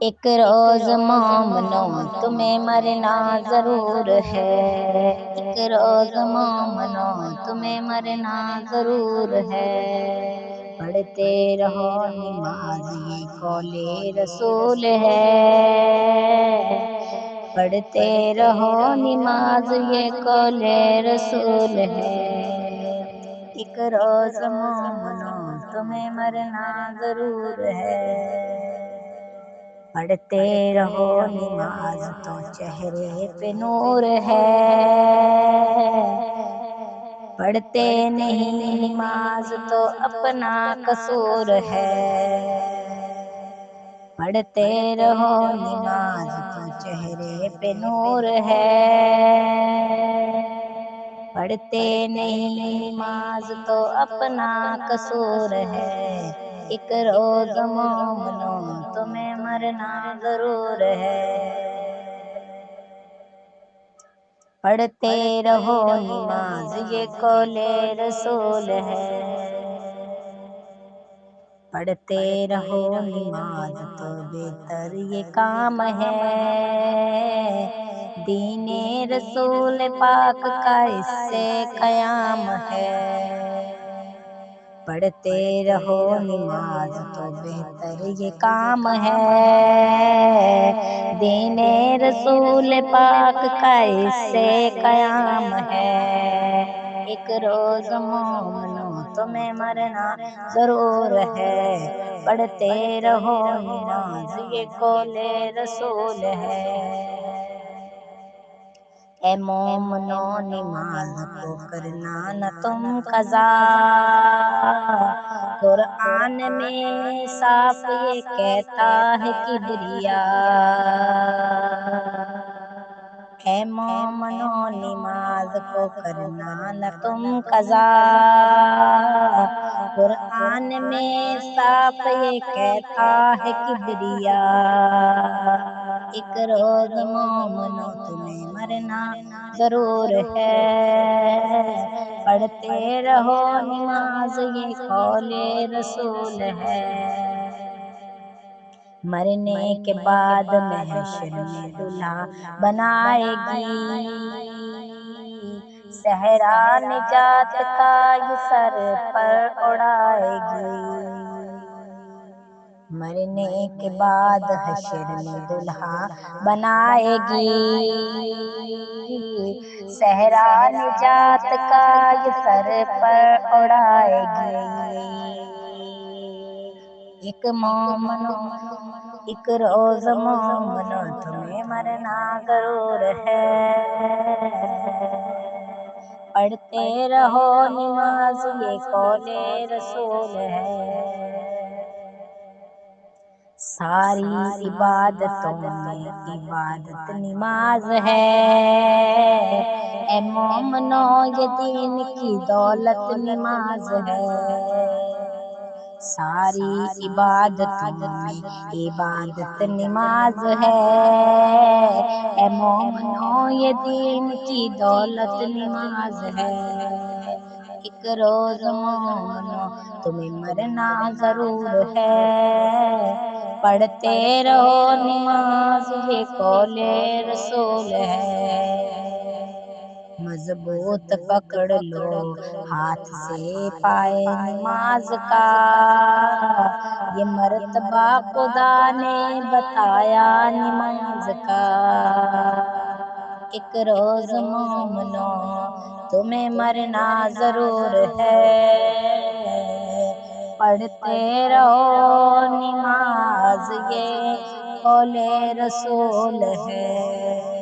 ایک روز مومنو تمہیں مرنا ضرور ہے، ایک روز مومنو تمہیں مرنا ضرور ہے، پڑھتے رہو نماز یہ قول رسول ہے، پڑھتے رہو نماز یہ قول رسول ہے، ایک روز مومنو تمہیں مرنا ضرور ہے، پڑھتے رہو نماز تو چہرے پہ نور ہے، پڑھتے نہیں نماز تو اپنا قصور ہے، پڑھتے رہو نماز تو چہرے پہ نور ہے، پڑھتے نہیں نماز تو اپنا قصور ہے، ایک روز مومنو تمہیں مرنا ضرور ہے، پڑھتے رہو نماز یہ قول رسول ہے، پڑھتے رہو نماز تو بہتر یہ کام ہے، دین رسول پاک کا اس سے قیام ہے، پڑھتے رہو نماز تو بہتر یہ کام ہے، دین رسول پاک کا اس سے قیام ہے، ایک روز مومنو تمہیں مرنا ضرور ہے، پڑھتے رہو نماز یہ قول رسول ہے، اے مومنو نماز کو کرنا نہ تم قضا، قرآن میں صاف یہ کہتا ہے کبریا، اے مومنو نماز کو کرنا نہ تم قضا، قرآن میں صاف یہ کہتا ہے کبریا، ایک روز مومنو تمہیں مرنا ضرور ہے، پڑھتے رہو نماز یہ قول رسول ہے، مرنے کے بعد محشر میں دلہا بنائے گی، صحرا نجات کا یہ سر پر اڑائے گی، مرنے کے بعد حشر میں دلہا بنائے گی، صحرا نجات کا یہ سر پر اڑائے گی، ایک مومنو ایک روز مومنو تمہیں مرنا ضرور ہے، پڑھتے رہو نماز یہ قول رسول ہے، ساری عبادتوں میں عبادت نماز ہے، اے مومنو یہ دین کی دولت نماز ہے، ساری عبادتوں میں عبادت نماز ہے، اے مومنو یہ دین کی دولت نماز ہے، ایک روز مومنو تمہیں مرنا ضرور ہے، پڑھتے رہو نماز یہ قول رسول ہے، مضبوط پکڑ لو ہاتھ سے پائے نماز کا، یہ مرتبہ خدا نے بتایا نماز کا، ایک روز مومنو تمہیں مرنا ضرور ہے، پڑھتے رہو نماز یہ قول رسول ہے۔